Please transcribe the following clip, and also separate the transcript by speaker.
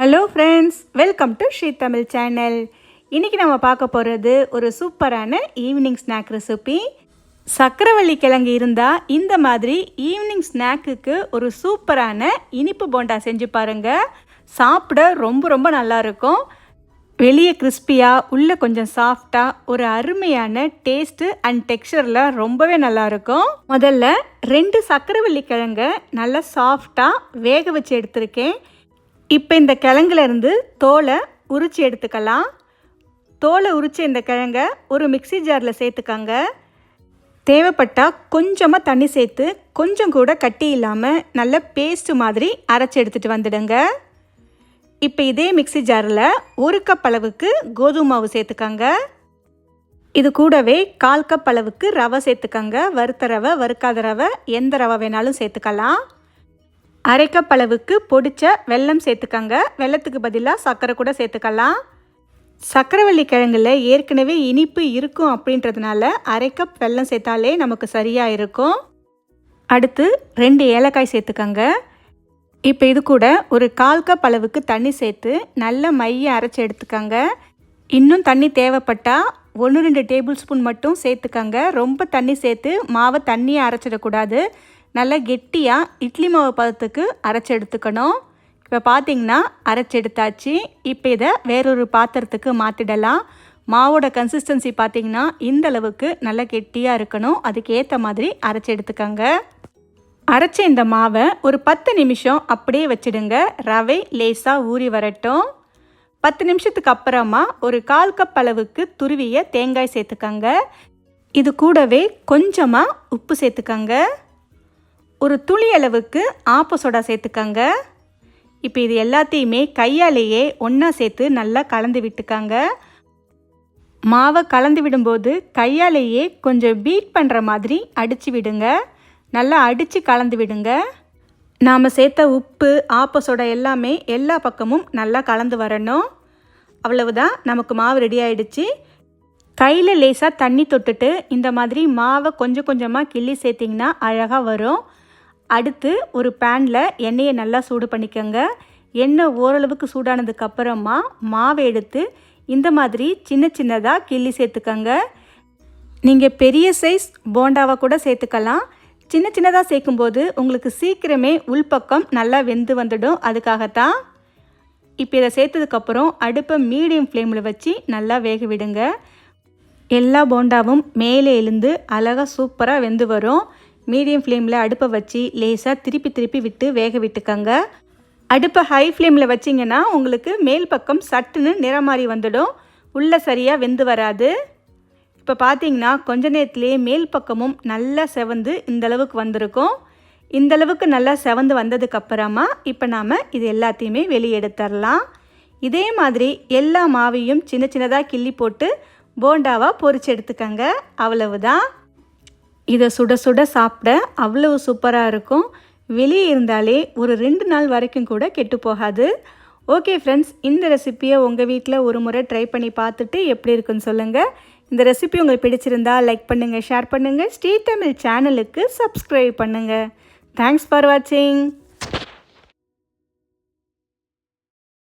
Speaker 1: Hello friends, welcome to Shri Tamil channel. இன்றைக்கி நம்ம பார்க்க போகிறது ஒரு சூப்பரான ஈவினிங் ஸ்நாக் ரெசிபி. சக்கரவள்ளி கிழங்கு இருந்தால் இந்த மாதிரி ஈவினிங் ஸ்நாக்குக்கு ஒரு சூப்பரான இனிப்பு போண்டா செஞ்சு பாருங்கள். சாப்பிட ரொம்ப ரொம்ப நல்லாயிருக்கும். வெளியே கிறிஸ்பியாக உள்ளே கொஞ்சம் சாஃப்டாக ஒரு அருமையான டேஸ்ட்டு அண்ட் டெக்ஸ்சரில் ரொம்பவே நல்லாயிருக்கும். முதல்ல 2 சக்கரவள்ளி கிழங்கை நல்லா சாஃப்டாக வேக வச்சு எடுத்திருக்கேன். இப்போ இந்த கிழங்குலேருந்து தோலை உரித்து எடுத்துக்கலாம். தோலை உரித்த இந்த கிழங்கை ஒரு மிக்சி ஜாரில் சேர்த்துக்கங்க. தேவைப்பட்டால் கொஞ்சமாக தண்ணி சேர்த்து கொஞ்சம் கூட கட்டி இல்லாமல் நல்ல பேஸ்ட்டு மாதிரி அரைச்சி எடுத்துகிட்டு வந்துடுங்க. இப்போ இதே மிக்சி ஜாரில் 1 கப் அளவுக்கு கோதுமை மாவு சேர்த்துக்கங்க. இது கூடவே 1/4 கப் அளவுக்கு ரவை சேர்த்துக்கங்க. வறுத்த ரவை, வறுக்காத ரவை, எந்த ரவை வேணாலும் சேர்த்துக்கலாம். 1/2 கப் அளவுக்கு பொடிச்ச வெல்லம் சேர்த்துக்கங்க. வெல்லத்துக்கு பதிலாக சர்க்கரை கூட சேர்த்துக்கலாம். சக்கரவள்ளி கிழங்குல ஏற்கனவே இனிப்பு இருக்கும் அப்படின்றதுனால 1/2 கப் வெல்லம் சேர்த்தாலே நமக்கு சரியாக இருக்கும். அடுத்து 2 ஏலக்காய் சேர்த்துக்கங்க. இப்போ இது கூட ஒரு 1/4 கப் அளவுக்கு தண்ணி சேர்த்து நல்ல மைய அரைச்சி எடுத்துக்கங்க. இன்னும் தண்ணி தேவைப்பட்டால் 1-2 டேபிள் ஸ்பூன் மட்டும் சேர்த்துக்கங்க. ரொம்ப தண்ணி சேர்த்து மாவை தண்ணியை அரைச்சிடக்கூடாது. நல்லா கெட்டியாக இட்லி மாவு பதத்துக்கு அரைச்சி எடுத்துக்கணும். இப்போ பார்த்திங்கன்னா அரைச்சி எடுத்தாச்சு. இப்போ இதை வேறொரு பாத்திரத்துக்கு மாற்றிடலாம். மாவோட கன்சிஸ்டன்சி பார்த்திங்கன்னா இந்த அளவுக்கு நல்லா கெட்டியாக இருக்கணும். அதுக்கு ஏற்ற மாதிரி அரைச்சி எடுத்துக்கங்க. அரைச்ச இந்த மாவை ஒரு 10 நிமிஷம் அப்படியே வச்சுடுங்க. ரவை லேசாக ஊறி வரட்டும். 10 நிமிஷத்துக்கு அப்புறமா ஒரு 1/4 கப் அளவுக்கு துருவிய தேங்காய் சேர்த்துக்கங்க. இது கூடவே கொஞ்சமாக உப்பு சேர்த்துக்கங்க. ஒரு துளி அளவுக்கு ஆப்ப சோடா சேர்த்துக்கங்க. இப்போ இது எல்லாத்தையுமே கையாலேயே ஒன்றா சேர்த்து நல்லா கலந்து விட்டுக்கங்க. மாவை கலந்து விடும்போது கையாலேயே கொஞ்சம் பீட் பண்ணுற மாதிரி அடித்து விடுங்க. நல்லா அடித்து கலந்து விடுங்க. நாம் சேர்த்த உப்பு, ஆப்ப சோடா எல்லாமே எல்லா பக்கமும் நல்லா கலந்து வரணும். அவ்வளவுதான், நமக்கு மாவு ரெடி ஆகிடுச்சு. கையில் லேசாக தண்ணி தொட்டுட்டு இந்த மாதிரி மாவை கொஞ்சம் கொஞ்சமாக கிள்ளி சேர்த்திங்கன்னா அழகாக வரும். அடுத்து ஒரு பேனில் எண்ணெயை நல்லா சூடு பண்ணிக்கோங்க. எண்ணெய் ஓரளவுக்கு சூடானதுக்கு அப்புறமா மாவை எடுத்து இந்த மாதிரி சின்ன சின்னதாக கிள்ளி சேர்த்துக்கங்க. நீங்கள் பெரிய சைஸ் போண்டாவை கூட சேர்த்துக்கலாம். சின்ன சின்னதாக சேர்க்கும்போது உங்களுக்கு சீக்கிரமே உள்பக்கம் நல்லா வெந்து வந்துடும். அதுக்காகத்தான். இப்போ இதை சேர்த்ததுக்கப்புறம் அடுப்பை மீடியம் ஃப்ளேமில் வச்சு நல்லா வேக விடுங்க. எல்லா போண்டாவும் மேலே எழுந்து அழகாக சூப்பராக வெந்து வரும். மீடியம் ஃப்ளேமில் அடுப்பை வச்சு லேசாக திருப்பி விட்டு வேக விட்டுக்கங்க. அடுப்பை ஹை ஃப்ளேமில் வச்சிங்கன்னா உங்களுக்கு மேல் பக்கம் சட்டுன்னு நிறம் மாறி வந்துடும். உள்ளே சரியாக வெந்து வராது. இப்போ பார்த்தீங்கன்னா கொஞ்ச நேரத்துலேயே மேல் பக்கமும் நல்லா செவந்து இந்தளவுக்கு வந்திருக்கும். இந்தளவுக்கு நல்லா செவந்து வந்ததுக்கப்புறமா இப்போ நாம் இது எல்லாத்தையுமே வெளியே எடுத்துடலாம். இதே மாதிரி எல்லா மாவையும் சின்ன சின்னதாக கிள்ளி போட்டு போண்டாவாக பொரிச்சு எடுத்துக்கங்க. அவ்வளவுதான். இதை சுட சுட சாப்பிட அவ்வளவு சூப்பராக இருக்கும். வெளியே இருந்தாலே ஒரு 2 நாள் வரைக்கும் கூட கெட்டு போகாது. ஓகே ஃப்ரெண்ட்ஸ், இந்த ரெசிப்பியை உங்கள் வீட்டில் ஒரு முறை ட்ரை பண்ணி பார்த்துட்டு எப்படி இருக்குன்னு சொல்லுங்கள். இந்த ரெசிபி உங்களுக்கு பிடிச்சிருந்தா லைக் பண்ணுங்கள், ஷேர் பண்ணுங்கள். ஸ்ரீ தமிழ் சேனலுக்கு சப்ஸ்கிரைப் பண்ணுங்கள். தேங்க்ஸ் ஃபார் வாட்சிங்.